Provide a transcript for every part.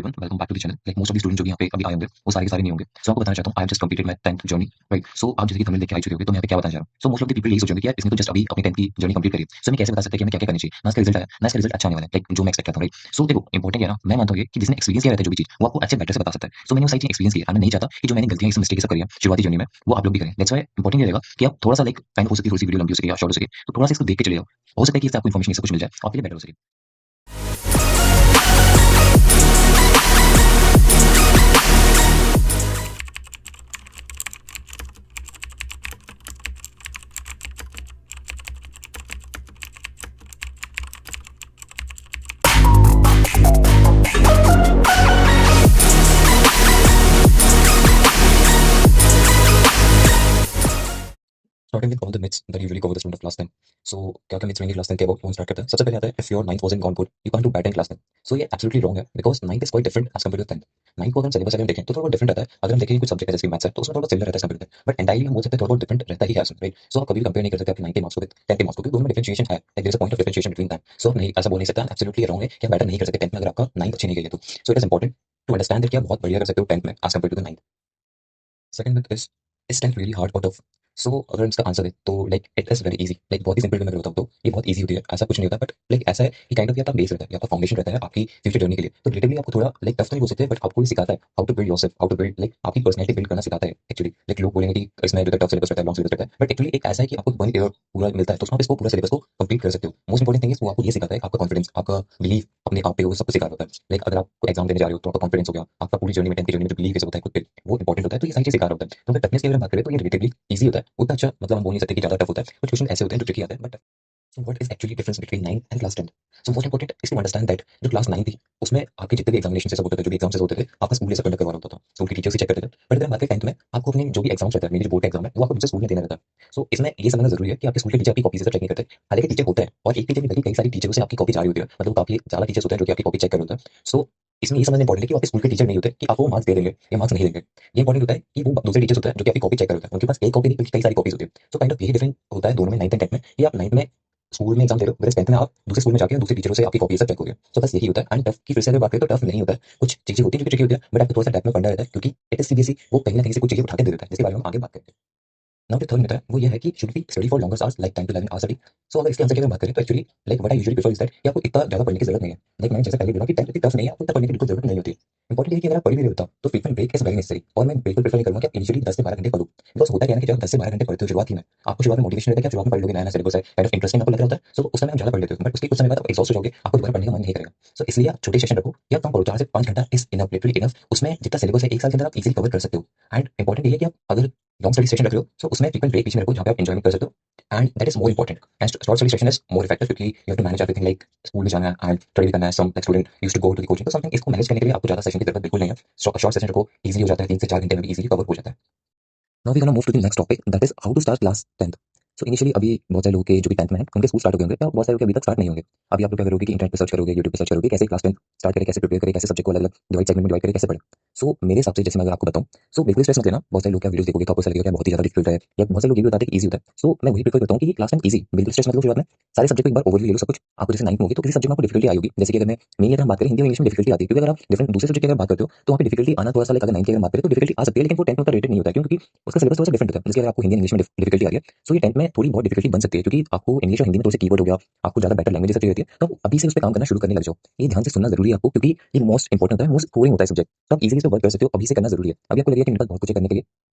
Everyone, welcome back to the channel. Like most of the student जो भी यहाँ पे अभी आए होंगे वो सारे के सारे नहीं होंगे। सो आपको बताना चाहता हूँ, I have just completed my 10th journey, right? So आप जैसे कि थंबनेल देख के आ चुके होंगे, तो मैं यहाँ पे क्या बताना चाह रहा हूँ। So most of the people यही सोचेंगे कि यार इसने तो जस्ट अभी अपनी 10th की जर्नी कंप्लीट करी है, सो हमें कैसे बता सकते हैं कि हमें क्या क्या करनी चाहिए ना। इसका रिजल्ट आया ना, इसका रिजल्ट अच्छा आने वाला है, लाइक जो मैं एक्सपेक्ट करता हूँ, राइट? सो देखो, इंपॉर्टेंट है ना, मैं मानता हूँ ये कि जिसने एक्सपीरियंस किया रहता है जो भी चीज, वो आपको अच्छे बेटर से बता सकता है। सो मैंने वो सारी चीज एक्सपीरियंस किया, मैं नहीं चाहता कि जो मैंने गलतियां, इस मिस्टेक सब करी है शुरुआती जर्नी में, वो आप लोग भी करें। दैट्स व्हाई इंपॉर्टेंट ये रहेगा कि आप थोड़ा सा लाइक काइंड हो सके, थोड़ी सी वीडियो लंबी हो सके या शॉर्ट हो सके, तो थोड़ा सा इसको देख के चले जाओ। हो सकता है कि इससे आपको इन्फॉर्मेशन सब कुछ मिल जाए, आपके लिए बेटर हो सके। Starting with all the myths that usually cover the student of class 10. So क्या क्या myths रहेंगे class 10 के about, कौन start करता है? सबसे पहले आता है if your ninth wasn't gone good, you can't do better in class 10. So ये absolutely wrong है, because ninth is quite different as compared to 10th. ninth को अगर हम syllabus अगर हम देखें तो थोड़ा बहुत different रहता है। अगर हम देखें कुछ subject है जैसे मैथ्स है तो उसमें थोड़ा similar रहता है as compared to 10th. But entirely हम बोल सकते हैं थोड़ा बहुत different रहता ही है उसमें, right? So आप कभी भी compare नहीं कर सकते अपने 9 के marks को with 10 के marks को, क्योंकि दोनों में differentiation है, like there is a point of differentiation between them. So आप नहीं ऐसा बोल नहीं सकते, absolutely wrong है कि आप better नहीं कर सकते 10th में अगर आपका 9th अच्छी नहीं गई है तो. So it is important to understand that कि आप बहुत बढ़िया कर सकते हो 10th में as compared to the 9th. Second myth is 10th really hard or tough? सो अगर इसका आंसर है तो like it is very easy, like बहुत ही सिंपल वे में बताऊँ तो ये बहुत इजी होती है, ऐसा कुछ नहीं होता। बट लाइक ऐसा है कि काइंड ऑफ ये आपका बेस रहता है, आपका फाउंडेशन रहता है आपकी फ्यूचर जर्नी के लिए। तो रिलेटिवली आपको थोड़ा लाइक टफ तो नहीं बोल सकते, बट आपको ये सिखाता है how to build yourself, how to build like आपकी पर्सनैलिटी बिल्ड करना सिखाता है एक्चुअली। लाइक लोग बोलेंगे कि इसमें जो टफ सिलेबस रहता है, लॉन्ग सिलेबस रहता है, बट एक्चुअली एक ऐसा है कि आपको 1 ईयर पूरा मिलता है, तो उसमें आप इसको पूरा सिलेबस को कंप्लीट कर सकते हो। मोस्ट इंपॉर्टेंट थिंग इज वो आपको ये सिखाता है आपका कॉन्फिडेंस, आपका बिलीव अपने आप पे, वो सब कुछ सिखा रहा होता है। लाइक अगर आप एग्जाम देने जा रहे हो तो आपका कॉन्फिडेंस हो गया, आपका पूरी जर्नी में 10th की जर्नी में जो बिलीव कैसे होता है खुद पे, वो इंपॉर्टेंट होता है। तो ये सारी चीज सिखा रहा होता है। तो अगर टफनेस की अगर हम बात करें तो ये रिलेटिवली ईजी होता है, उतना अच्छा मतलब हम बोल नहीं सकते कि ज्यादा टफ होता है। कुछ क्वेश्चन ऐसे होते हैं जो ट्रिकी आते हैं, but so what is actually difference between 9 and class 10? So most important is to understand that जो क्लास 9 थी उसमें आपके जितने भी एग्जामिनेशन सब होते थे, जो भी एग्जाम्स होते थे, आपका स्कूल से कंडक्ट करवा होता था, स्कूल के टीचर्स ही चेक करते थे। बट अगर हम बात करें 10th में, आपको अपने जो भी एग्जाम्स रहता है, मेरी जो बोर्ड का एग्जाम है वो आपको दूसरे स्कूल में देना रहता है। सो इसमें ये समझना जरूरी है कि आपके स्कूल के टीचर आपकी कॉपी से चेक नहीं करते। हालांकि टीचर होता है और एक टीचर नहीं बल्कि कई सारी टीचरों से आपकी कॉपी जारी होती है, मतलब काफी ज्यादा टीचर्स होते हैं जो कि आपकी कॉपी चेक कर रहे होते हैं। सो इसमें ये समझना इंपॉर्टेंट है कि वो आपके स्कूल के टीचर नहीं होते कि आपको मार्क्स दे देंगे या मार्क्स नहीं देंगे। ये इंपॉर्टेंट होता है कि वो दूसरे टीचर्स होते हैं जो कि आपकी कॉपी चेक कर रहे होते हैं, उनके पास एक कॉपी नहीं बल्कि कई सारी कॉपीज होती है। सो काइंड ऑफ यही डिफरेंस होता है दोनों में, 9th एंड 10th में, कि आप 9th में स्कूल में एग्जाम दे रहे हो, वैसे 10th में आप दूसरे स्कूल में जाके दूसरे टीचरों से आपकी कॉपी सब चेक हो गया। तो बस यही होता है। एंड टफ की फिर से अगर बात करें तो टफ नहीं होता है, कुछ चीजें होती है जो कि ट्रिकी होती है, बट आपको थोड़ा सा डेप्थ में पढ़ना रहता है, क्योंकि इट इज सीबीएसई, वो कहीं ना कहीं से कुछ चीजें उठा के दे देता है, जिसके बारे में हम आगे बात करेंगे। नाउ द थर्ड मिथ है वो ये है कि should be study for longer hours like 10 to 11 hours study. So अगर इसके आंसर की अगर बात करें तो actually like what I usually prefer is that कि आपको इतना ज्यादा पढ़ने की जरूरत नहीं है। लाइक मैंने जैसे पहले बोला कि 10 इतनी टफ नहीं है, आपको इतना पढ़ने की बिल्कुल जरूरत नहीं होती है। इंपॉर्टेंट है कि अगर आप पढ़ भी रहे होता तो frequent break is very necessary, और मैं बिल्कुल प्रेफर नहीं करूंगा कि आप इनिशियली 10 से 12 घंटे पढ़ो। बिकॉज होता क्या है ना कि जब आप 10 से 12 घंटे पढ़ते हो शुरुआत ही में, आपको शुरुआत में मोटिवेशन रहता है कि आप शुरुआत में पढ़ लोगे, नया नया सिलेबस है, काइंड ऑफ इंटरेस्टिंग आपको लग रहा होता है, सो उस समय आप ज्यादा पढ़ लेते हो, बट उसके कुछ समय बाद आप एग्जॉस्ट हो जाओगे, आपको दोबारा पढ़ने का मन नहीं करेगा। सो इसलिए आप छोटे सेशन रखो या कम पढ़ो, 4 से 5 घंटा इज इनफ, लिटरली इनफ। उसमें जितना सिलेबस है एक साल के अंदर आप इजीली कवर कर सकते हो। एंड इंपॉर्टेंट ये है कि आप अगर लॉन्ग स्टडी सेशन रख रहे हो सो उसमें फ्रीक्वेंट ब्रेक बीच में रखो जहाँ पे आप एंजॉयमेंट कर सकते हो, and that is more important. And short study session is more effective क्योंकि you have to manage everything, like school में जाना है and study भी करना है, some like student used to go to the coaching, तो something इसको manage करने के लिए आपको ज्यादा सेशन की जरूरत बिल्कुल नहीं है। शॉर्ट सेशन रखो, इजीली हो जाता है, 3 से 4 घंटे में भी इजीली कवर हो जाता है। Now we gonna move to the next topic, that is how to start class 10th। So initially अभी बहुत सारे लोगों के जो भी 10th में हैं उनके स्कूल स्टार्ट हो गए होंगे, या बहुत सारे लोग के अभी तक स्टार्ट नहीं होंगे। अभी आप लोग क्या करोगे कि इंटरनेट पे सर्च करोगे, यूट्यूब पे सर्च करोगे कैसे क्लास 10th स्टार्ट करें, कैसे प्रिपेयर करें, कैसे सब्जेक्ट को अलग अलग डिवाइड सेगमेंट में डिवाइड करें, कैसे पढ़ें। सो मेरे हिसाब से जैसे मैं अगर आपको बताऊं, सो बिल्कुल स्ट्रेस मत लेना। बहुत सारे लोग क्या वीडियोस देखोगे तो आपको ऐसा लगेगा कि बहुत ही ज्यादा डिफिकल्ट है, या बहुत सारे लोग ये भी बताते हैं कि ईजी होता है। सो मैं वही प्रेफर करता हूँ कि क्लास 10th ईजी, बिल्कुल स्ट्रेस मत लो शुरुआत में। सारे सब्जेक्ट को एक बार ओवरव्यू ले लो सब कुछ। आपको जैसे 9th में होगी तो किसी सब्जेक्ट में आपको डिफिकल्टी आई होगी, जैसे कि अगर मैं मेनली अगर हम बात करें हिंदी और इंग्लिश में डिफिकल्टी आती है, क्योंकि अगर आप डिफरेंट दूसरे सब्जेक्ट की अगर बात करते हो तो वहाँ पे डिफिकल्टी आना थोड़ा सा, लाइक अगर 9th की अगर बात करें तो डिफिकल्टी आ सकती है, लेकिन वो 10th में उतना रेटेड नहीं होता है, क्योंकि उसका सिलेबस थोड़ा सा डिफरेंट होता है। जैसे अगर आपको हिंदी इंग्लिश में डिफिकल्टी आ रही है, सो ये 10th में थोड़ी बहुत डिफिकल्टी बन सकती है, क्योंकि आपको इंग्लिश और हिंदी में थोड़े से कीवर्ड हो गया, आपको ज्यादा बेटर लैंग्वेज चाहिए होती है, तो अभी से उस पर काम करना शुरू करने लग जाओ। ये ध्यान से सुनना जरूरी है आपको, क्योंकि ये मोस्ट इंपॉर्टेंट होता है, मोस्ट स्कोरिंग होता है सब्जेक्ट, तो आप इजीली इस पर वर्क कर सकते हो, अभी से करना जरूरी है। अभी आपको लगेगा कि मेरे पास बहुत कुछ है करने के लिए,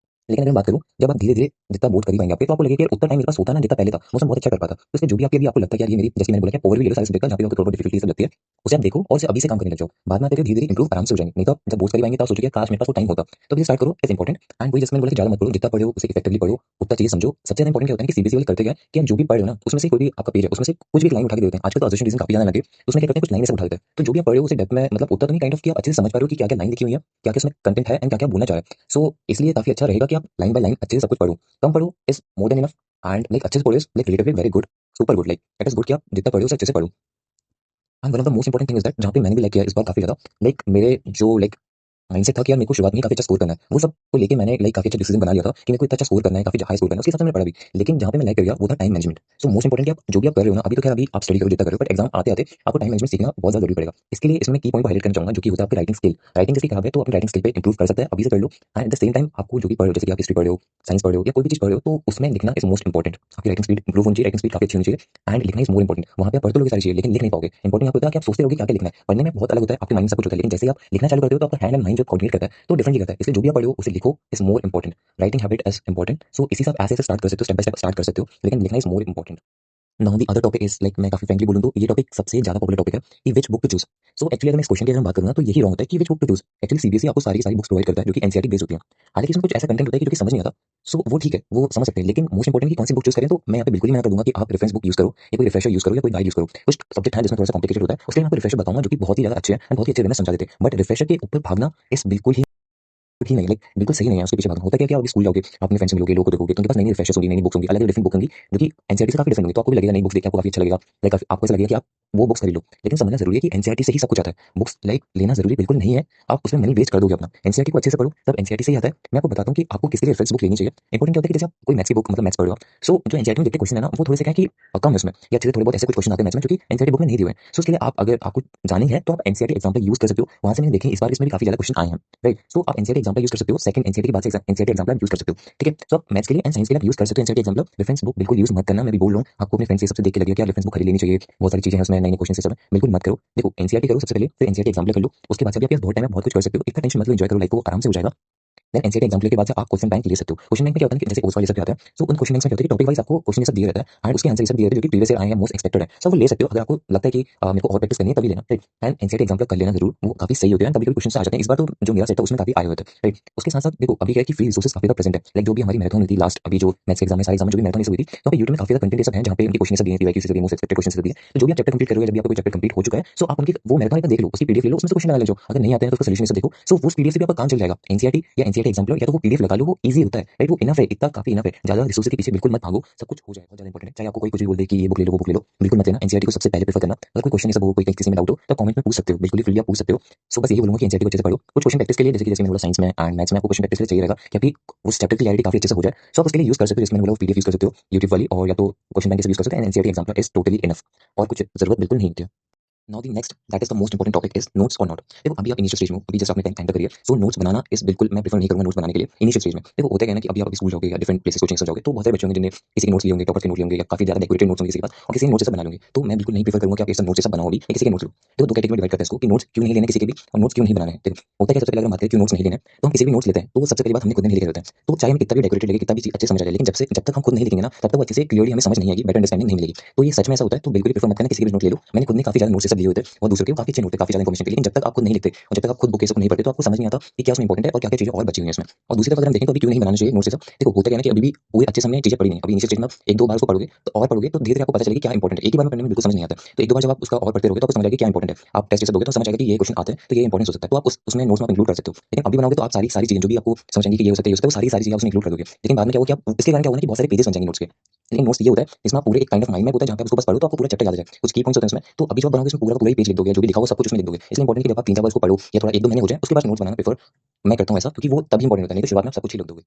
लेकिन अगर मैं बात करूं जब आप धीरे धीरे जितना बोर्ड करी पाएंगे आपके, तो आपको लगेगा कि यार उतना टाइम मेरे पास होता ना जितना पहले था, मैं बहुत अच्छा कर पाता। तो इसलिए जो भी आपकी अभी आपको लगता है कि यार ये मेरी, जैसे मैंने बोला कि ओवरव्यू ले लो सारे सब्जेक्ट का, जहां पे आपको थोड़ा डिफिकल्टी सब लगती है, उसे आप देखो और उसे अभी से काम करने लग जाओ। बाद में आते धीरे धीरे इंप्रूव आराम से हो जाएंगे। नहीं तो आप जब बोर्ड करी पाएंगे तो आप सोचोगे काश मेरे पास वो टाइम होता। तो अभी स्टार्ट करो, इज इंपॉर्टेंट। एंड वही जैसे मैंने बोला कि ज्यादा मत पढ़ो, जितना पढ़ो उसे इफेक्टिवली पढ़ो, उतना चीज समझो। सबसे ज्यादा इंपॉर्टेंट क्या होता है कि सीबीएसई वाले करते क्या है कि आप जो भी पढ़ रहे हो ना उसमें से कोई भी आपका पेज है उसमें से कुछ भी लाइन उठा के दे देते हैं। आजकल तो अजर्शन रीजन काफी ज्यादा लगे, तो उसमें क्या करते हैं कुछ लाइन से उठा देते हैं, तो जो भी आप पढ़ रहे हो उसे डेप्थ में मतलब उतना तो नहीं, काइंड ऑफ कि आप अच्छे से समझ पा रहे हो कि क्या क्या लाइन लिखी हुई है, क्या क्या उसमें कंटेंट है एंड क्या क्या बोलना चाह रहा है। सो इसलिए काफी अच्छा रहेगा कि आप लाइन बाय लाइन अच्छे से सब कुछ पढ़ो। कम पढ़ो is more than enough, and like अच्छे से पढ़ो is like relatively very good, super good, like it is good कि आप जितना पढ़ो उसे अच्छे से पढ़ो। And one of the most important thing is that, जहाँ पे मैंने भी लाइक किया इस बार काफी ज्यादा, लाइक मेरे जो लाइक माइंडसेट था कि यार मेरे को शुरुआत में काफी अच्छा स्कोर करना है, वो सब को लेके मैंने लाइक काफी अच्छा डिसीजन बना लिया था कि मेरे को इतना अच्छा स्कोर करना है, काफी हाई स्कोर करना है, उसके हिसाब से मैंने पढ़ा भी। लेकिन जहाँ पे मैं लैग कर गया वो था time management. So most important कि आप जो भी आप कर रहे हो ना, अभी तो खैर अभी आप स्टडी करो जितना कर रहे हो, बट एग्जाम आते आते आपको टाइम मैनेजमेंट सीखना बहुत ज्यादा जरूरी पड़ेगा। इसके लिए इसमें की पॉइंट को हाईलाइट करना चाहूंगा जो कि होता है आपकी राइटिंग स्किल। राइटिंग जिसकी खराब है तो अपनी राइटिंग स्किल पे इंप्रूव कर सकता है, अभी से कर लो। And at the same time आपको जो भी पढ़ रहे हो, जैसे कि आप हिस्ट्री पढ़ रहे हो, साइंस पढ़ रहे हो या कोई भी चीज पढ़ रहे हो, तो उसमें लिखना इज मोस्ट इंपॉर्टेंट। आपकी राइटिंग स्पीड इंप्रूव होनी चाहिए, राइटिंग स्पीड काफी अच्छी होनी चाहिए एंड लिखना इज मोर इंपॉर्टेंट। वहाँ पे आप पढ़ तो लोगे सारी चीजें लेकिन लिख नहीं पाओगे। इंपॉर्टेंट आपको होता है कि आप सोचते रहोगे क्या क्या लिखना है, पढ़ने में बहुत अलग होता है, आपके माइंड में सब कुछ होता है, लेकिन जैसे ही आप लिखना चालू करते हो तो आपका हैंड एंड माइंड जो कोऑर्डिनेट करता है तो डिफरेंटली करता है। इसलिए जो भी आप पढ़े हो उसे लिखो is more important. Writing habit is important. So इसी से आप ऐसे स्टार्ट कर सकते हो, स्टेप बाय स्टेप स्टार्ट कर सकते हो, लेकिन लिखना is more important. Now the other topic is like मैं काफी फ्रेंकली बोलूं तो ये टॉपिक सबसे ज्यादा पॉपुलर टॉपिक है कि which book to choose. So actually अगर मैं इस क्वेश्चन की अगर मैं बात करूँ ना तो यही रॉन्ग होता है कि which book to choose. Actually CBSE आपको सारी सारी बुक्स प्रोवाइड करता है जो कि एनसीईआरटी बेस्ड होती है। हालांकि इसमें कुछ ऐसा कंटेंट होता है कि जो कि समझ नहीं आता। सो वो ठीक है, वो समझ सकते हैं, लेकिन मोस्ट इंपोर्टेंट कि कौन सी बुक चूज करें, तो मैं यहाँ पे बिल्कुल ही मना कर दूंगा कि आप रेफरेंस बुक यूज करो या कोई रिफ्रेशर यूज करो या कोई गाइड यूज करो। कुछ सब्जेक्ट है जिसमें थोड़ा सा कॉम्प्लिकेटेड होता है, उसके लिए मैं आपको रिफ्रेशर बताऊंगा जो कि बहुत ही ज्यादा अच्छे हैं एंड बहुत ही अच्छे वे में समझा देते हैं। बट रिफ्रेशर के ऊपर भागना इस बिल्कुल ही नहीं, लाइक बिल्कुल सही नहीं है उसके पीछे भागना। होता क्या है कि आप अभी स्कूल जाओगे, आप अपने फ्रेंड्स से मिलोगे, लोगों को देखोगे तो उनके पास नई नई रिफ्रेशर्स होंगी, नई नई बुक्स होंगी, अलग अलग डिफरेंट बुक होंगी जो कि एनसीईआरटी से काफी डिफरेंट होंगी। तो आपको भी लगेगा नई बुक्स देख के आपको काफी अच्छा लगेगा, लाइक आपको ऐसा लगेगा कि आप वो बुक्स खरीद लो। लेकिन समझना जरूरी है कि एनसीईआरटी से ही सब कुछ आता है। बुक्स लाइक लेना जरूरी बिल्कुल नहीं है, आप उसमें मनी वेस्ट कर दोगे अपना। एनसीईआरटी को अच्छे से पढ़ो, सब एनसीईआरटी से ही आता है। मैं आपको बताता हूँ कि आपको किस लिए रेफरेंस बुक लेनी चाहिए। इंपॉर्टेंट क्या होता है कि जैसे आप कोई मैथ्स की बुक मतलब मैथ्स पढ़ रहे हो, सो जो एनसीईआरटी में देखते क्वेश्चन है ना वो थोड़े से क्या है कि कम है उसमें, या अच्छे से थोड़े बहुत ऐसे कुछ क्वेश्चन आते हैं मैथ्स में जो कि एनसीईआरटी बुक में नहीं दिए हुए हैं। सो उसके लिए आप अगर आपको जानी है तो आप एनसीईआरटी एग्जाम्पल यूज कर सकते हो। वहां से मैंने देखे इस बार इसमें भी काफी ज्यादा क्वेश्चन आए हैं, राइट। सो आप एनसीईआरटी एग्जाम्पल यूज कर सकते हो। सेकंड एनसीईआरटी के बाद से एनसीईआरटी एग्जाम्पल यूज कर सकते हो, ठीक है। तो आप मैथ्स के लिए एंड साइंस के लिए आप यूज कर सकते हो एनसीईआरटी एग्जाम्पल। रेफरेंस बुक बिल्कुल यूज मत करना, मैं भी बोल रहा हूँ। आपको अपने फ्रेंड्स से सबसे देख के लगेगा कि यार रेफरेंस बुक खरीद लेनी चाहिए, बहुत सारी चीजें हैं उसमें, नए नए क्वेश्चन से सब है, बिल्कुल मत करो। देखो एनसीईआरटी करो सबसे पहले, फिर एनसीईआरटी एग्जाम्पल कर लो। उसके बाद से भी आपके पास बहुत टाइम है, बहुत कुछ कर सकते हो, इतना टेंशन मत लो, एंजॉय करो लाइफ को, आराम से हो जाएगा। देन एनसीईआरटी एग्जाम के बाद से आप क्वेश्चन बैंक ले सकते हो। क्वेश्चन बैंक में क्या होता है कि जैसे ओस वाले सब आते हैं, सो उन क्वेश्चन बैंक में क्या होता है कि टॉपिक वाइज आपको क्वेश्चन ये सब दिए रहता है एंड उसके आंसर ये सब दिए रहते हैं जो कि प्रीवियस ईयर आए हैं, मोस्ट एक्सपेक्टेड है। सब वो ले सकते हो। अगर आपको लगता है कि मेरे को और प्रैक्टिस करनी है तभी लेना, राइट। एंड एनसीईआरटी एग्जाम कर लेना जरूर, वो काफी सही होते हैं, कभी कभी क्वेश्चन आ जाते हैं। इस बार तो जो मेरा सेट है उसमें काफी आए हुए थे, राइट। उसके साथ साथ देखो अभी क्या है कि फ्री रिसोर्सेज काफी प्रेजेंट है, लाइक जो भी हमारी मैराथन हुई थी लास्ट, अभी जो मैथ्स एग्जाम में सारे एग्जाम में जो भी मैराथन हुई थी, तो यूट्यूब में काफी ज्यादा कंटेंट सब है जहाँ पे उनकी क्वेश्चन सब दिए हैं, पीवाईक्यू से दिए, मोस्ट एक्सपेक्टेड क्वेश्चन से दिए। तो जो भी आप चैप्टर कंप्लीट करोगे, जब भी आपका कोई चैप्टर कंप्लीट हो चुका है, सो आप उनकी वो मैराथन एक बार देख लो, उसकी पीडीएफ ले लो, उसमें से क्वेश्चन लगा ले जाओ। अगर नहीं आते हैं तो उसका सॉल्यूशन सब देखो, सो उस पीडीएफ से भी आपका काम चल जाएगा। एनसीईआरटी या एनसीईआरटी एग्जाम्पल या तो वो पीडीएफ लगा लो, वो इजी होता है, राइट। वो इनफ है, इतना काफी इनफ है। ज्यादा रिसोर्सेज के पीछे बिल्कुल मत भागो, सब कुछ हो जाएगा। बहुत ज्यादा इंपॉर्टेंट है, चाहे आपको कोई कुछ भी बोल दे कि ये बुक ले लो वो बुक ले लो, बिल्कुल मत लेना। एनसीईआरटी को सबसे पहले प्रेफर करना। अगर कोई क्वेश्चन ये सब हो, कोई किसी में डाउट हो तो कमेंट में पूछ सकते हो, बिल्कुल फ्रीली आप पूछ सकते हो। सो बस यही बोलूंगा कि एनसीईआरटी को अच्छे से पढ़ो। कुछ क्वेश्चन प्रैक्टिस के लिए जैसे मैंने बोला साइंस में एंड मैथ्स में आपको क्वेश्चन प्रैक्टिस के लिए चाहिए रहेगा कि अभी उस चैप्टर की क्लैरिटी काफी अच्छे से हो जाए। सो आप उसके लिए यूज कर सकते हो, जिसमें मैंने बोला पीडीएफ यूज कर सकते हो यूट्यूब वाली, और या तो क्वेश्चन बैंक से यूज कर सकते हो। NCERT example is totally enough, और कुछ जरूरत बिल्कुल नहीं होती है। Now the next that is the most important topic is notes और नॉट। देखो अभी आप इनिशियल स्टेज में हो, अभी जस्ट आपने 10th एंटर करी है, सो नोट्स बनाना इस बिल्कुल मैं प्रेफर नहीं करूंगा नोट्स बनाने के लिए इनिशियल स्टेज में। देखो होता है ना कि अभी आप स्कूल जाओगे या डिफरेंट प्लेसेस कोचिंग जाओगे तो बहुत सारे बच्चे होंगे जिन्हें किसी के नोट्स लिए होंगे, टॉपर के नोट लिए होंगे, या काफी ज्यादा डेकोरेटेड नोट्स होंगे किसी के पास, और किसी नोट्स से बना लेंगे। तो मैं बिल्कुल नहीं प्रेफर करूंगा कि आप ये सब नोट्स से बनाओ अभी, या किसी के नोट्स लो। देखो दो कैटेगरी में डिवाइड करते हैं इसको कि नोट्स क्यों नहीं लेने किसी के भी, और नोट्स क्यों नहीं बनाने। देखो होता है सबसे पहले अगर हम बात करें क्यों नोट्स नहीं लेने, तो हम किसी भी नोट्स लेते हैं तो सबसे पहली बात हमने खुद नहीं लिखे होते हैं। तो चाहे हम कितना भी डेकोरेटेड लगे, कितना भी अच्छे समझ आ जाए, लेकिन जब तक हम खुद नहीं लिखेंगे ना, तब तक अच्छे से क्लियरली हमें समझ नहीं आएगी, बेटर अंडरस्टैंडिंग नहीं मिलेगी। तो ये सच में ऐसा होता है, तो बिल्कुल प्रेफर मत करना किसी के भी नोट ले लो। मैंने खुद ने काफी ज्यादा नोट्स सब लिए होते हैं और दूसरों के काफी अच्छे नोट काफी ज्यादा इन्फॉर्मेशन के, लेकिन जब तक आप खुद नहीं लिखते और जब तक आप खुद बुक सब नहीं पढ़ते तो आपको समझ नहीं आता कि क्या उसमें इंपॉर्टेंट है और क्या क्या चीजें और बची हुई हैं इसमें। और दूसरी तरफ अगर हम देखें तो अभी क्यों नहीं बनाना चाहिए नोट्स सब। देखो होता क्या है ना कि अभी भी पूरे अच्छे से हमने चीजें पढ़ी नहीं, अभी इनिशियल स्टेज में एक दो बार उसको पढ़ोगे तो और पढ़ोगे तो धीरे धीरे आपको पता चलेगा क्या इंपॉर्टेंट है। एक ही बार में पढ़ने में बिल्कुल समझ नहीं आता, तो एक दो बार जब आप उसका और पढ़ते रहोगे तो आपको समझ आएगा क्या इंपॉर्टेंट है। आप टेस्ट से दोगे तो समझ आएगा कि ये क्वेश्चन आते हैं तो ये इंपॉर्टेंस हो सकता है, तो आप उसमें नोट्स में इंक्लूड कर सकते हो। लेकिन अभी बनाओगे तो आप सारी सारी चीजें जो भी आपको समझ आएंगी कि ये हो सकता है, ये हो सकता है, वो सारी सारी चीजें आप उसमें इंक्लूड कर दोगे। लेकिन बाद में क्या होगा कि आप इसके कारण क्या होगा कि बहुत सारे पेजेस बन जाएंगे नोट्स के। लेकिन नोट्स ये होता है इसमें आप पूरे एक काइंड ऑफ माइंड में होता है जहाँ पे आप उसको बस पढ़ो तो आपको पूरा चैप्टर याद आ जाए, कुछ की पॉइंट्स होते हैं इसमें। तो अभी जो आप बनाओगे इसमें पूरा का पूरा ही पेज लिख दोगे, जो भी लिखा होगा सब कुछ उसमें लिख दोगे। इसलिए इंपॉर्टेंट कि जब आप 3 4 बार उसको पढ़ो या थोड़ा 1 2 महीने हो जाए उसके बाद नोट्स बनाना प्रेफर मैं करता हूँ ऐसा, क्योंकि वो तभी इंपॉर्टेंट होता है, नहीं तो शुरुआत में आप सब कुछ ही लिख दोगे।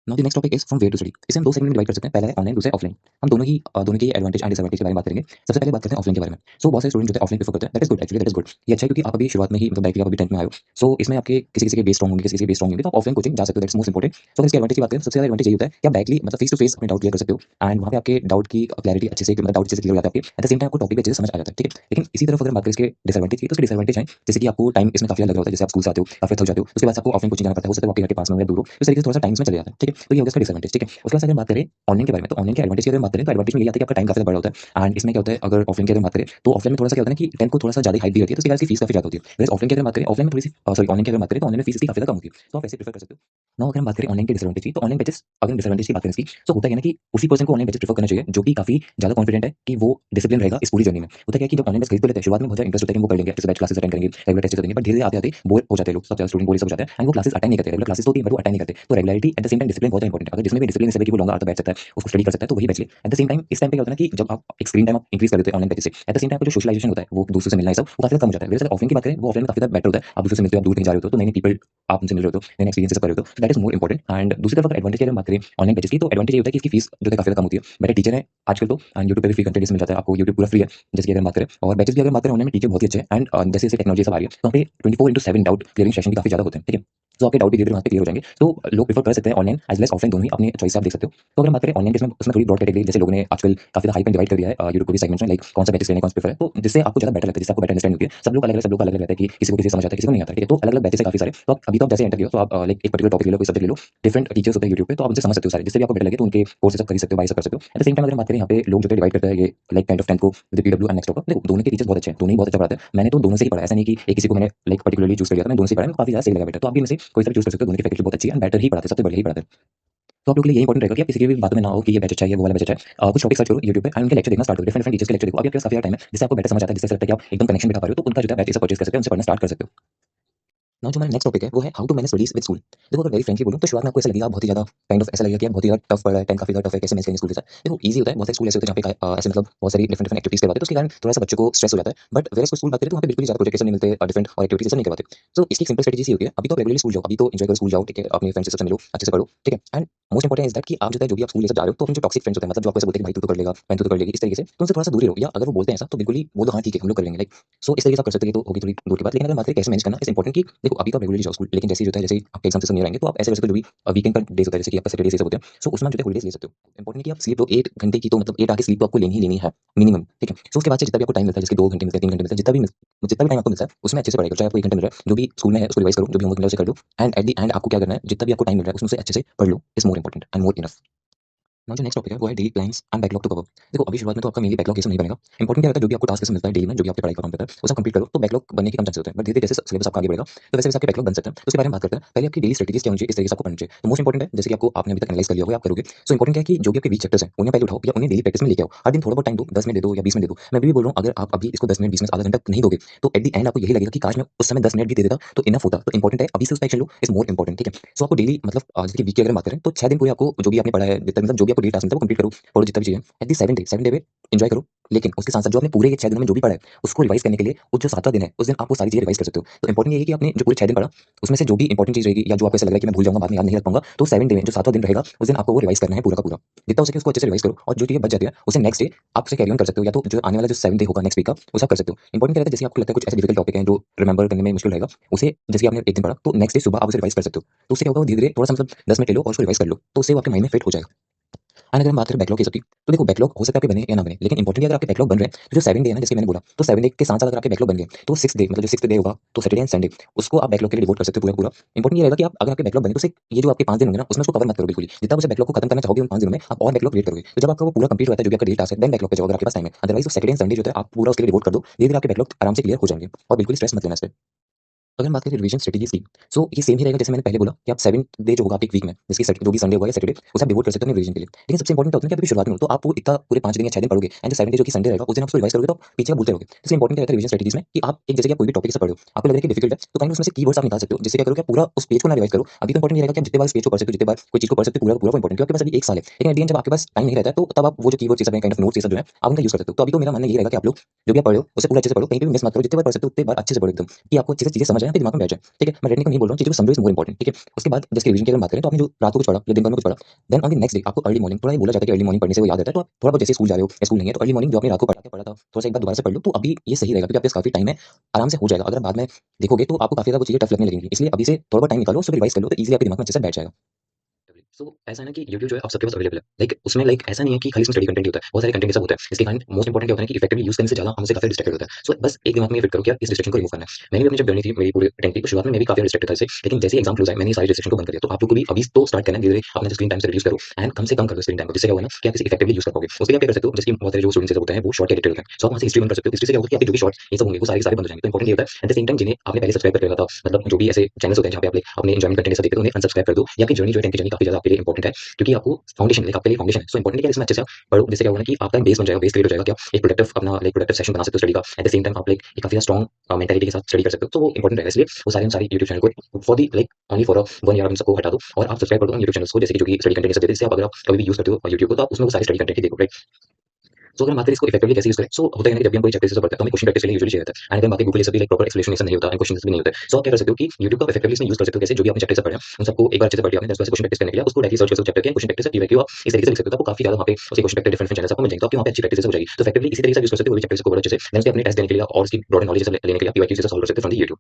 Now the next topic is from where to study. इसे हम दो सेगमेंट में डिवाइड कर सकते हैं, पहला है ऑनलाइन, दूसरा ऑफलाइन। हम दोनों की एडवांटेज एंड डिसएडवांटेज के बारे में बात करेंगे। सबसे पहले बात करते हैं ऑफलाइन के बारे में। सो बहुत सारे स्टूडेंट जो है ऑफलाइन प्रेफर करते हैं, that is good, actually that is good. ये अच्छा है क्योंकि आप अभी शुरुआत में ही मतलब डायरेक्टली आप अभी 10th में आए हो, सो इसमें आपके किसी किसी के बेस स्ट्रांग होंगे, किसी किसी के बेस स्ट्रांग होंगे, तो आप ऑफलाइन कोचिंग जा सकते हो, दैट्स मोस्ट इंपॉर्टेंट। सो अगर इसके एडवांटेज की बात करें सबसे ज्यादा एडवांटेज ये होता है कि आप डायरेक्टली मतलब फेस टू फेस अपने डाउट क्लियर कर सकते हो एंड वहाँ पे आपके डाउट की क्लैरिटी अच्छे से मतलब डाउट अच्छे से क्लियर हो जाता है आपके, एट द सेम टाइम आपको टॉपिक अच्छे से समझ आ जाता है, ठीक है। लेकिन इसी तरफ अगर बात करें इसके डिसएडवांटेज की, तो इसके डिसएडवांटेज है जैसे कि आपको टाइम इसमें काफी ज्यादा लग रहा होता है, जैसे आप स्कूल से आते हो काफी थक जाते हो, उसके बाद आपको ऑफलाइन कोचिंग जाना पड़ता है, हो सकता है आपके घर के पास में हो या दूर हो, इस तरीके से थोड़ा सा टाइम में चले जाता है, ठीक है। तो ये हो गया इसका डिसएडवांटेज, ठीक है। उसके बाद अगर बात करें ऑनलाइन के बारे में, तो ऑनलाइन के एडवांटेज की अगर बात करें तो एडवांटेज में ये आता है कि आपका टाइम काफी बड़ा होता है एंड इसमें क्या होता है अगर ऑफलाइन की अगर बात करें तो ऑफलाइन में थोड़ा सा क्या होता है कि 10th को थोड़ा सा ज्यादा हाइप दी रहती है, तो इसके कारण इसकी फीस काफी ज्यादा होती है। वैसे ऑफलाइन की अगर बात करें ऑफलाइन में थोड़ी सी सॉरी ऑनलाइन की अगर बात करें तो ऑनलाइन में फीस इसकी काफी ज्यादा कम होती है, तो आप ऐसे प्रेफर कर सकते हो। नाउ अगर हम बात करें ऑनलाइन के डिसएडवांटेज की, तो ऑनलाइन बैचेस अगर डिसएडवांटेज की बात करें इसकी, तो होता है ना कि उसी पर्सन को ऑनलाइन बैचेस प्रेफर करना चाहिए जो कि काफी ज्यादा कॉन्फिडेंट है कि वो डिसिप्लिन रहेगा इस पूरी जर्नी में। होता है कि जब ऑनलाइन बैच खरीद तो लेते हैं, शुरुआत में बहुत ज्यादा इंटरेस्ट होता है कि वो कर लेंगे, अच्छे से बैच क्लासेस अटेंड करेंगे, रेगुलर टेस्ट करेंगे, बट धीरे धीरे आते आते बोर हो जाते हैं लोग, सब स्टूडेंट बोर हो जाते हैं एंड वो क्लासेस अटेंड नहीं करते, रेगुलर क्लासेस तो होती है बट वो अटेंड नहीं करते। तो regularity eight the same time discipline बहुत इंपॉर्टेंट है। अगर जिसमें भी डिसिप्लिन है कि वो लॉन्ग आवर तक बैठ सकता है, उसको स्टडी कर सकता है, तो वही बेस्ट है। एट द सेम टाइम इस टाइम पे क्या होता है ना कि जब आप एक स्क्रीन टाइम आप इंक्रीज कर देते हैं ऑनलाइन पेजेस से, एट द सेम टाइम आपका जो सोशलाइजेशन होता है, वो दूसरों से मिलना है सब, वो काफी कम हो जाता है। वैसे ऑफलाइन की बात करें, वो ऑफलाइन में काफी बेटर होता है। आप दूसरों से मिलते हो, आप दूर कहीं जा रहे हो तो नए नए पीपल आप उनसे मिल रहे हो, नए एक्सपीरियंसेस कर रहे हो, तो that is more important. And दूसरी तरफ अगर एडवांटेज की अगर बात करें ऑनलाइन पेजेस की, तो एडवांटेज ये होता है कि इसकी फीस जो है काफी कम होती है। बेटर टीचर है आजकल तो, एंड यूट्यूब पे भी फ्री कंटेंट मिल जाता है आपको, यूट्यूब पूरा फ्री है जैसे कि अगर बात करें। और बैचेस भी अगर बात करें ऑनलाइन में, टीचर बहुत ही अच्छे हैं, एंड जैसे जैसे टेक्नोलॉजी सब आ रही है, तो वहाँ पे 24/7 डाउट क्लियरिंग सेशन भी काफी ज्यादा होते हैं, ठीक है। तो आपके डाउट भी धीरे वहाँ पे क्लियर हो जाएंगे। तो लोग प्रेफर कर सकते हैं online as well as offline, दोनों ही अपनी चॉइस से आप देख सकते हो। तो अगर हम बात करें ऑनलाइन में, उसमें थोड़ी ब्रॉड कैटेगरी, जैसे लोगों ने आजकल काफी हाइप में डिवाइड कर दिया है यूट्यूब को भी सेगमेंट्स में, लाइक कौन सा बैचेस लेने, कौन सा प्रेफर है, तो जिससे आपको ज्यादा बेटर लगता है, जिससे आपको बेटर अंडरस्टैंड होती है। सब लोग अलग अलग रहता है कि किसी को किसी समझ आता है, किसी को नहीं आता है, ठीक है। तो अलग अलग बैचेस है काफी सारे। तो आप अभी तो आप जैसे एंटर किया तो आप लाइक एक पर्टिकुलर टॉपिक ले लो, कोई सब्जेक्ट ले लो, डिफरेंट टीचर्स होते हैं यूट्यूब पे, तो आप उनसे समझ सकते हो सारे, जिससे भी आपको बेटर लगे तो उनके कोर्सेज आप खरीद सकते हो, बाय कर सकते हो। एट द सेम टाइम अगर बात करें यहाँ पे लोग जो डिवाइड करते हैं ये लाइक काइंड ऑफ 10 को with PW and next topper, देखो दोनों के टीचर्स बहुत अच्छे हैं, दोनों ही बहुत अच्छा पढ़ाते हैं। मैंने तो दोनों से ही पढ़ा है, ऐसा नहीं कि एक किसी को मैंने लाइक पर्टिकुलरली चूज कर लिया था, मैं दोनों से पढ़ा है, काफी ज्यादा सही लगा बेटा। तो आप भी में से कोई सा भी चूज कर सकते हो, दोनों की फैकल्टी बहुत अच्छी है एंड बेटर ही पढ़ाते हैं, सबसे बढ़िया ही पढ़ाते हैं। तो आप लोग के लिए ये इंपॉर्टेंट रहेगा कि आप किसी की भी बातों में ना हो कि ये बैच अच्छा है, ये वो वाला बैच अच्छा है। कुछ टॉपिक सर्च करो यूट्यूब पे एंड उनके लेक्चर देखना स्टार्ट करो, डिफरेंट डिफरेंट टीचर्स के लेक्चर देखो। अभी आपके पास काफी टाइम है, जिससे आपको बेटर समझ आता है, जिससे लगता है कि आप एकदम कनेक्शन बिठा पा रहे हो, तो उनका जो है बैच परचेज कर सकते हो, उनसे पढ़ना स्टार्ट कर सकते हो। नाउ जो हमारा नेक्स्ट टॉपिक है वो है how to manage studies with school. देखो अगर वेरी फ्रेंकली बोलूं तो शुरुआत में आपको ऐसा लगेगा, बहुत ही ज्यादा काइंड ऑफ ऐसा लगेगा कि आप बहुत ही ज्यादा टफ पढ़ रहा है, 10 काफी ज्यादा टफ है, कैसे मैनेज करेंगे स्कूल के साथ। देखो इजी होता है, बहुत सारे स्कूल ऐसे होते हैं जहाँ पे ऐसे मतलब बहुत सारी डिफरेंट डिफरेंट एक्टिविटीज करवाते हैं, तो उसके कारण थोड़ा सा बच्चों को स्ट्रेस हो जाता है। बट वेयर स्कूल बात करें तो वहाँ पे बिल्कुल ही ज्यादा प्रोजेक्ट नहीं मिलते, डिफरेंट और एक्टिविटीज ऐसे नहीं करवाते। तो इसकी सिंपल स्ट्रेटेजी होती है, अभी तो रेगुलरली स्कूल जाओ, अभी तो एंजॉय करो, स्कूल जाओ, ठीक है, अपने फ्रेंड्स से मिलो, अच्छे से पढ़ो, ठीक है। And most important is that कि आप जो भी आप स्कूल ये सब जा रहे हो, तो अपने जो टॉक्सिक फ्रेंड्स होते हैं, मतलब जो आपको ऐसे बोलते हैं कि भाई तू तो कर लेगा, मैं तू तो कर लेगी, इस तरीके से, तो उनसे थोड़ा सा दूर रहो, या अगर वो बोलते हैं ऐसा तो बिल्कुल ही बोलो हाँ ठीक है हम लोग कर लेंगे, लाइक सो इस तरीके से आप कर सकते हैं। तो होगी थोड़ी दूर की बात, लेकिन अगर बात करें कैसे मैनेज करना इज इंपॉर्टेंट, कि देखो अभी तो रेगुलरली जाओ स्कूल, लेकिन जैसे ही होता है, जैसे ही आपके एग्जाम से नियर आएंगे, तो आप ऐसे कर सकते हो, जो भी वीकेंड का डेज होता है, जैसे कि आपका सैटरडे से होते हैं, सो उसमें आप जो है हॉलिडेज ले सकते हो। इंपॉर्टेंट है कि आप स्लीप लो 8 घंटे की, तो मतलब 8 आवर स्लीप तो आपको लेनी ही लेनी है मिनिमम, ठीक है। सो उसके बाद से जितना भी आपको टाइम मिलता है, जैसे 2 घंटे मिलते हैं, 3 घंटे मिलते हैं, जितना भी टाइम आपको मिलता है उसमें अच्छे से पढ़ाई करो। चाहे आपको 1 घंटा मिल रहा है, जो भी स्कूल में है उसको रिवाइज करो, जो भी होमवर्क मिला है उसे कर लो, एंड एट द एंड आपको क्या करना है, जितना भी आपको टाइम मिल रहा है उसमें से अच्छे से पढ़ लो, is more important and more enough. Now जो नेक्स्ट टॉपिक है वो है daily plans and backlog to cover. देखो अभी शुरुआत में तो आपका मेनली बैकलॉग ये सब नहीं बनेगा। इंपॉर्टेंट क्या रहता है, जो भी आपको टास्क मिलता है डेली में, जो भी आपकी पढ़ाई का काम रहता है वो सब कंप्लीट करो, तो बैकलॉग बनने के कम चांसेस होते हैं। बट धीरे धीरे जैसे सिलेबस आपका आगे बढ़ेगा तो वैसे वैसे आपके बैकलॉग बन सकते हैं। तो उसके बारे में बात करते हैं। पहले आपकी डेली स्ट्रेटेजीज क्या होनी चाहिए, इस तरीके से आपको पढ़ना चाहिए। तो मोस्ट इंपॉर्टेंट है, जैसे कि आपको आपने अभी तक एनालाइज कर लिया होगा, आप करोगे। सो इंपॉर्टेंट है कि जो भी आपके वीक चैप्टर्स हैं उन्हें पहले उठाओ या उन्हें डेली प्रैक्टिस में लेके आओ। हर दिन थोड़ा बहुत टाइम दो, 10 मिनट दे दो या 20 मिनट दे दो। मैं भी बोल रहा हूँ, अगर आप अभी इसको 10 मिनट 20 मिनट आधा घंटा नहीं दोगे, तो एट द एंड आपको यही लगेगा कि काश मैं उस समय 10 मिनट भी दे देता तो इनफ होता। तो इंपॉर्टेंट है अभी से उसका action low, is more important, ठीक है। सो आपको डेली मतलब जैसे कि वीक की अगर बात करें तो 6 दिन पूरे आपको जो भी आपने पढ़ा है, जितना मतलब जो भी आपको डेली टास्क मिलता है वो कंप्लीट करो, पढ़ो जितना भी चाहिए। एट द 7 डे पे एंजॉय करो, लेकिन उसके साथ साथ जो आपने पूरे के 6 दिनों में जो भी पढ़ा है उसको रिवाइज करने के लिए वो जो 7वां दिन है उस दिन आप वो सारी चीजें रिवाइज कर सकते हो। तो इंपॉर्टेंट ये है कि आपने जो पूरे 6 दिन पढ़ा उसमें से जो भी इंपॉर्टेंट चीज रहेगी, या जो आपको ऐसा लग रहा है कि मैं भूल जाऊंगा, बाद में याद नहीं रख पाऊंगा, तो 7 डे में जो 7वां दिन रहेगा उस दिन आपको वो रिवाइज करना है पूरा का पूरा, जितना हो सके उसको अच्छे से रिवाइज करो। और जो चीजें बच जाती है उसे नेक्स्ट डे आप उसे कैरी ऑन कर सकते हो, या तो जो आने वाला जो 7 डे होगा नेक्स्ट वीक का उसे आप कर सकते हो। इंपॉर्टेंट क्या रहता है, जैसे आपको लगता है कुछ ऐसे डिफिकल्ट टॉपिक है जो रिमेंबर करने में मुश्किल रहेगा, उसे जैसे आपने एक दिन पढ़ा तो नेक्स्ट डे सुबह आप उसे रिवाइज कर सकते हो। तो उससे क्या होगा, धीरे धीरे थोड़ा सा मतलब 10 मिनट ले लो और उसको रिवाइज कर लो, तो उससे वो आपके माइंड में फिट हो जाएगा। एंड अगर हम बात करें बैकलॉग की सबकी, तो देखो बैकलॉग हो सकता है आपके बने या ना बने, लेकिन इंपॉर्टेंट अगर आपके बैकलॉग बन रहे हैं तो जो 7 डे है ना, जैसे मैंने बोला, तो 7 डे के साथ साथ अगर आपके बैकलॉग बन गए तो 6 डे मतलब जो 6th डे होगा तो सैटरडे एंड संडे उसको आप बैकलॉग के लिए डिवोट कर सकते हो पूरा पूरा। इंपॉर्टेंट ये रहेगा कि आप अगर आपके बैकलॉग बने तो सिर्फ ये जो आपके 5 दिन होंगे ना उसमें उसको कवर मत करो बिल्कुल ही। जितना उसे बैकलॉग को खत्म करना चाहोगे उन 5 दिनों में आप और बैकलॉग क्रिएट करोगे, तो जब आपका वो पूरा कंप्लीट होता है जो भी आपका डेली टास्क है, देन बैकलॉग पे जाओ अगर आपके पास टाइम है। अदरवाइज तो सैटरडे एंड संडे जो है आप पूरा उसके लिए डिवोट कर दो, धीरे धीरे आपके बैकलॉग आराम से क्लियर हो जाएंगे और बिल्कुल स्ट्रेस मत लेना इस पे। अगर हम बात करें रिवीजन स्ट्रेटेजीज की, सो ये सेम ही रहेगा जैसे मैंने पहले बोला कि आप 7 डे जो होगा आपके एक वीक में, जिसकी जो भी संडे होगा या सैटरडे उसे आप डिवोट कर सकते हो रिवीजन के लिए। लेकिन सबसे इंपॉर्टेंट होता है कि अभी शुरुआत में हो तो आप वो इतना पूरे 5 दिन या 6 दिन पढ़ोगे, एंड जो 7 डे जो कि संडे रहेगा उस दिन आप उसको रिवाइज करोगे तो पीछे आप भूलते रहोगे। इसलिए इंपॉर्टेंट रहता है रिवीजन स्ट्रेटेजीज में कि आप एक जैसे कि आप कोई भी टॉपिक से पढ़ो, आपको लग रहा है कि डिफिकल्ट है तो कहीं उसमें से कीवर्ड्स आप निकाल सकते हो, जिससे क्या करोगे आप पूरा उस पेज को ना रिवाइज करो। अभी तो इंपॉर्टेंट ये रहेगा कि आप जितने बार उस पेज को पढ़ सकते हो, जितने बार कोई चीज को पढ़ सकते हो, पूरा पूरा इंपॉर्टेंट, क्योंकि आपके पास अभी 1 साल है। लेकिन एट द एंड जब आपके पास टाइम नहीं रहता है तो तब आप वो जो कीवर्ड्स सब काइंड ऑफ नोट्स ये सब जो है आप उनका यूज कर सकते हो। तो अभी तो मेरा मानना ये रहेगा कि आप लोग जो भी आप पढ़ो उसे पूरा अच्छे से पढ़ो, कहीं पे भी मिस मत करो, जितने बार पढ़ सकते हो उतने बार अच्छे से पढ़ो एकदम, कि आपको अच्छे से चीजें समझ आए, आपके दिमाग में बैठ जाए, ठीक है। मैं रटने को नहीं बोल रहा हूँ, चीजों को समझो इज मोर इंपॉर्टेंट, ठीक है। उसके बाद जैसे रिवीजन की अगर बात करें तो आपने जो रात को कुछ पढ़ा या दिन भर में कुछ पढ़ा, then on the next day आपको अर्ली मॉर्निंग, थोड़ा ये बोला जाता है कि अर्ली मॉर्निंग पढ़ने से वो याद आता है, तो आप थोड़ा बहुत जैसे स्कूल जा रहे हो या स्कूल नहीं है तो अर्ली मॉर्निंग जो आपने रात को पढ़ा था थोड़ा सा एक बार दोबारा से पढ़ लो, तो अभी ये सही रहेगा क्योंकि आपके पास काफी टाइम है, आराम से हो जाएगा। अगर बाद में देखोगे तो आपको काफी ज्यादा वो चीजें टफ लगने लगेंगी, इसलिए अभी से थोड़ा बहुत टाइम निकालो, उसको रिवाइज कर लो तो इजीली आपके दिमाग में अच्छे से बैठ जाएगा। सो ऐसा है ना कि यूट्यूब जो है आप सबके पास अवेलेबल है, लाइक उसमें लाइक ऐसा नहीं है कि खाली इसमें स्टडी कंटेंट ही होता है, बहुत सारे कंटेंट सब होता है। इसके कारण मोस्ट इंपॉर्टेंट क्या होता है कि इफेक्टिवली यूज करने से ज्यादा हमसे काफी डिस्ट्रैक्टेड होता है। सो बस एक दिमाग में फिट करो कि आप इस डिस्ट्रैक्शन को रिमूव करना है। मैंने भी अपनी जब जर्नी थी मेरी पूरे टेंथ की, तो शुरुआत में मैं भी काफी डिस्ट्रैक्टेड था इससे, लेकिन जैसे एग्जाम क्लोज आए मैंने ये सारी डिस्ट्रैक्शन को बंद कर दिया। तो आप लोग को भी अभी तो स्टार्ट करना है, धीरे धीरे अपना स्क्रीन टाइम से रिड्यूस करो एंड कम से कम करो स्क्रीन टाइम को, जिससे क्या होगा ना कि आप इसे इफेक्टिवली यूज कर पाओगे। उसके लिए आप क्या कर सकते हो, जैसे बहुत सारे जो स्टूडेंट्स होते हैं वो शॉर्ट एडिटर होते हैं, सो आप वहाँ से हिस्ट्री बंद कर सकते हो। हिस्ट्री से क्या होगा कि आपके जो भी शॉर्ट ये सब होंगे वो सारे सारे बंद हो जाएंगे। तो इंपॉर्टेंट ये होता है एट द सेम टाइम जिन्हें आपने पहले सब्सक्राइब कर रखा था, मतलब जो भी ऐसे चैनल्स होते हैं जहाँ पे आप अपने एंजॉयमेंट कंटेंट ऐसा देखते हो उन्हें अनसब्सक्राइब कर दो, या आपकी जर्नी जो है 10 की जर्नी काफी ज्यादा आपके लिए इंपॉर्टेंट है, क्योंकि आपको फाउंडेशन आपके लिए फाउंडेशन है। सो इंपॉर्टेंट है कि इसमें अच्छे से आप पढ़ो, जिससे क्या होगा ना कि आपका बेस बन जाएगा, बेस क्रिएट हो जाएगा, क्या एक प्रोडक्टिव अपना प्रोडक्टिव सेशन बना सकते हो स्टडी का। एट द सेम टाइम आप एक काफी स्ट्रॉन्ग मेंटालिटी के साथ स्टडी कर सकते हो, तो वो इंपॉर्टेंट है। इसलिए वो सारी यूट्यूब चैनल को for the only for 1 year in सबको हटा दो और आप सब्सक्राइब कर दो यूट्यूब चैनल्स को, जैसे कि जो कि स्टडी कंटेंट देते हैं। इससे आप अगर आप कभी भी यूज करते हो यूट्यूब को, तो आप उसमें वो सारी स्टडी कंटेंट ही देखो, राइट। सो अगर हम बात करें इसको इफेक्टिवली कैसे यूज करें, सो होता है ना कि जब भी हम कोई चैप्टर से पढ़ते हैं तो हमें क्वेश्चन प्रैक्टिस के लिए यूजुअली चाहिए होता है, एंड देन बाकी बुक के लिए सभी लाइक प्रॉपर एक्सप्लेनेशन नहीं होता है, क्वेश्चंस भी नहीं होते। सो आप क्या कर सकते हो कि यूट्यूब का इफेक्टिवली इसमें यूज कर सकते हो, कैसे जो भी आपने चैप्टर से पढ़ा है उन सबको एक बार अच्छे से पढ़ लिया आपने, जैसे क्वेश्चन प्रैक्टिस करने के लिए उसको डायरेक्टली सर्च कर सकते हो, चैप्टर के क्वेश्चन प्रैक्टिस पीवाईक्यू आप इस तरीके से लिख सकते हो, तो आपको काफी ज्यादा वहाँ पे उसके क्वेश्चन प्रैक्टिस डिफरेंट चैनल्स आपको मिल जाएंगे, तो आपकी वहाँ पे अच्छी प्रैक्टिस हो जाएगी। तो इफेक्टिवली इसी तरीके से यूज कर सकते हो, वो चैप्टर को बड़े अच्छे से देन उसके अपने टेस्ट देने के लिए और उसकी ब्रॉड नॉलेज लेने के लिए पीवाईक्यू से सॉल्व कर सकते हो फ्रॉम द यूट्यूब।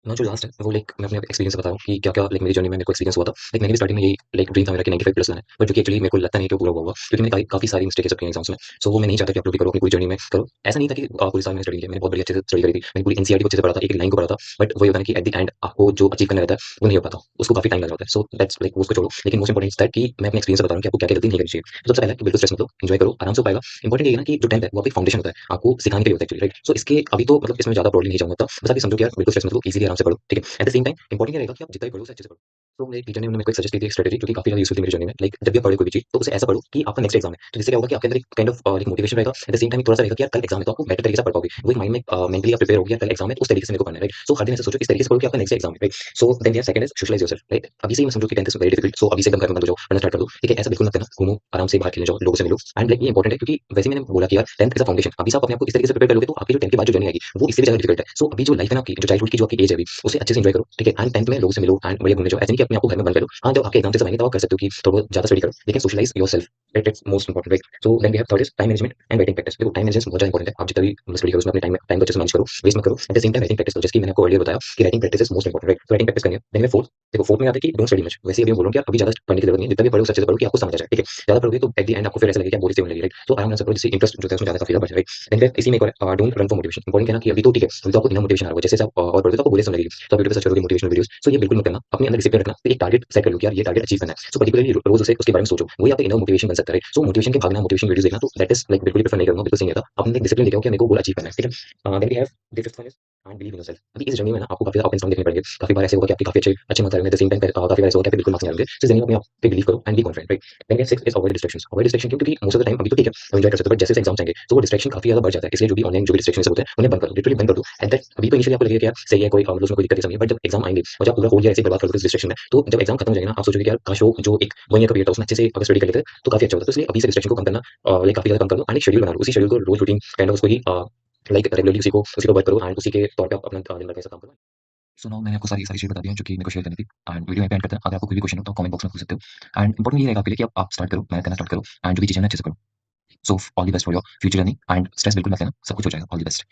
ना जो लास्ट है वो लाइक मैं अपने एक्सपीरियंस बता रहा हूँ कि क्या-क्या लाइक मेरी जर्नी में मेरे को एक्सपीरियंस हुआ था। लाइक मैंने भी स्टार्टिंग में यही लाइक ड्रीम था मेरा कि 95 प्लस लाना है, बट जो कि एक्चुअली मेरे को लगता नहीं कि वो पूरा हुआ होगा, क्योंकि मैंने काफ़ी सारी मिस्टेक सब की एग्जाम्स में। सो वो मैं नहीं चाहता कि आप लोग भी करो, अपनी पूरी जर्नी में करो। ऐसा नहीं था कि पूरे साल मैंने स्टडी की, मैंने बहुत बढ़िया अच्छे से स्टडी करी थी, मैंने पूरी एनसीईआरटी को अच्छे से पढ़ा था, एक-एक लाइन को पढ़ा था, बट वही होता है ना कि एट द एंड आपको जो अचीव करना रहता है वो नहीं हो पाता, उसको काफ़ी टाइम लग जाता है। सो दैट्स लाइक उसको छोड़ो, लेकिन मोस्ट इंपोर्टेंट इज दैट कि मैं अपने एक्सपीरियंस से बता रहा हूँ कि आपको क्या-क्या गलती नहीं करनी चाहिए। तो सबसे पहला कि बिल्कुल स्ट्रेस मत लो, एन्जॉय करो, आराम से हो पाएगा। इंपॉर्टेंट ये है ना कि जो 10th है वो आपकी फाउंडेशन होता है, आपको सिखाने के लिए होता है एक्चुअली, राइट। सो इसके अभी तो मतलब इसमें ज़्यादा ब्रॉडली नहीं जाऊँगा, बस आप ये समझो कि यार बिल्कुल स्ट्रेस मत लो, ईज़िली आराम से पढ़ो, ठीक है। Eight the same time important ये रहेगा कि आप जितना भी पढ़ो उसे अच्छे से पढ़ो। तो मेरे टीचर ने मेरे को एक सजेस्ट की थी एक स्ट्रेटजी, जो कि काफी ज्यादा यूजफुल थी मेरी जर्नी में। लाइक जब भी आप पढ़ो कोई भी चीज तो उसे ऐसा पढ़ो कि आपका नेक्स्ट एग्जाम है, तो जिससे क्या होगा कि आपके अंदर एक काइंड ऑफ लाइक मोटिवेशन रहेगा, एट द सेम टाइम थोड़ा सा रहेगा कि यार कल एग्जाम है तो आपको बेटर तरीके से पढ़ पाओगे, वो एक माइंड में मेंटली आप प्रिपेयर हो गया, कल एग्जाम है तो उस तरीके से मेरे को पढ़ना है, राइट। सो हर दिन ऐसे सोचो इस तरीके से पढ़ो कि आपका नेक्स्ट एग्जाम है, राइट। सो देन यार second is socialize yourself, right. अभी से ही मैं समझो कि 10th इज वेरी डिफिकल्ट, सो अभी से एकदम घर में बंद हो जाओ, पढ़ना स्टार्ट कर दो, ठीक है। ऐसा बिल्कुल मत करना, घूमो आराम से, बाहर खेलने जाओ, लोगों से मिलो, एंड लाइक ये इंपॉर्टेंट है क्योंकि वैसे मैंने बोला कि यार 10th इज अ फाउंडेशन। अभी से आप अपने आप को इस तरीके से प्रिपेयर करोगे तो आपकी जो 10th के बाद जो जर्नी आएगी वो इससे भी ज्यादा डिफिकल्ट है। सो अभी जो लाइफ है ना आपकी, जो चाइल्डहुड की जो आपकी एज है अभी, उसे अच्छे से एंजॉय करो, ठीक है। एंड 10th में लोगों से मिलो एंड बढ़िया घूमने जाओ, ऐसे नहीं कि अपने आप को घर में बंद करो। हाँ, जब आपके एग्जाम से समय आएंगे तब आप कर सकते हो कि थोड़ा बहुत ज्यादा स्टडी करो, लेकिन socialize yourself, right. It's most important, right. So then we have third is time management and writing practice. देखो टाइम मैनेजमेंट बहुत ज्यादा इंपॉर्टेंट है, आप जितना भी स्टडी करो उसमें अपने टाइम को अच्छे से मैनेज करो, वेस्ट मत करो। Eight the same time writing practice करो, जैसे कि मैंने आपको अर्लियर बताया कि writing practice is most important, right. तो राइटिंग प्रैक्टिस करनी है। देन फोर्थ, देखो फोर्थ में आता है कि डोंट स्टडी मच। वैसे अभी मैं बोल रहा हूँ कि अभी ज्यादा पढ़ने की जरूरत नहीं है, जितना भी पढ़ो उससे अच्छे से पढ़ो कि आपको समझ आ जाए, ठीक है। ज्यादा पढ़ोगे तो एट द एंड आपको फिर ऐसा लगेगा कि बोरियत से होने लगी, राइट। तो आराम से पढ़ो, जिससे इंटरेस्ट जो है उसमें ज्यादा काफी ज्यादा बढ़ जाए, राइट। देन फिर इसी में एक और don't run for motivation. Important है ना कि अभी तो ठीक है, अभी तो आपको इनफ मोटिवेशन आ रहा है, जैसे आप और पढ़ोगे तो आपको बोरियत होने लगेगी, तो आप यूट्यूब पे सर्च करोगे मोटिवेशनल वीडियोस। सो ये बिल्कुल मत करना, अपने अंदर डिसिप्लिन रखना, तो एक टारगेट सेट कर लो कि यार ये टारगेट अचीव करना है। सो पर्टिकुलरली रोज उसे उसके बारे में सोचो, वही आपका इनर मोटिवेशन बन सकता है, राइट। सो मोटिवेशन के भागना, मोटिवेशन वीडियोस देखना, तो दैट इज लाइक बिल्कुल प्रेफर नहीं करूंगा, बिल्कुल सही नहीं था। अपने एक डिसिप्लिन लेके आओ कि मेरे को गोल अचीव करना है, ठीक है। Then we have the fifth one is and believe in yourself. अभी इस जर्नी में ना आपको काफी अप एंड डाउन देखने पड़ेंगे, काफी बार ऐसे होगा कि आपके काफी अच्छे मार्क्स आ रहे हैं, द सेम टाइम काफी बार ऐसे होगा कि आपके बिल्कुल मार्क्स नहीं आ रहे। सो इस जर्नी में अपने आप पे बिलीव करो and be confident, right. Then we have six is avoid distractions. Avoid distraction क्यों? क्योंकि मोस्ट ऑफ द टाइम अभी तो ठीक है हम एंजॉय कर सकते हैं, बट जैसे एग्जाम आएंगे तो वो डिस्ट्रैक्शन काफी ज्यादा बढ़ जाता है, इसलिए जो भी ऑनलाइन जो भी डिस्ट्रैक्शन होते हैं उन्हें बंद कर दो, लिटरली बंद कर दो। एट दैट अभी तो इनिशियली आपको लगेगा कि यार सही है, कोई मतलब उसमें कोई दिक्कत नहीं है, बट जब एग्जाम आएंगे और जब पूरा होल ईयर ऐसे ही बर्बाद कर दो इस डिस्ट्रैक्शन में, तो जब एग्जाम खत्म हो जाएगा ना आप सोचोगे कि यार काश वो जो एक 1 ईयर का पीरियड था उसमें अच्छे से अगर स्टडी कर लेते तो काफी अच्छा होता। तो इसलिए अभी से डिस्ट्रैक्शन को कम करना, लाइक काफी ज्यादा कम कर दो, एंड एक शेड्यूल बना लो, उसी शेड्यूल को रोज रूटीन काइंड ऑफ उसको ही लाइक रेगुलरली उसी को वर्क करो, एंड उसी के तौर पे आप अपना दिन भर कैसा काम करो। सो नाउ मैंने आपको सारी सारी चीज़ें बता दी हैं जो कि मेरे को शेयर करनी थी, एंड वीडियो यहीं पे एंड करते हैं। अगर आपको कोई भी क्वेश्चन हो तो कमेंट बॉक्स में पूछ सकते हो, एंड इंपॉर्टेंट ये रहेगा आपके लिए कि आप स्टार्ट करो, मेहनत करना स्टार्ट करो, एंड जो भी चीज़ें हैं अच्छे से करो। So all the best for your future journey, and stress बिल्कुल मत लेना, सब कुछ हो जाएगा। All the best.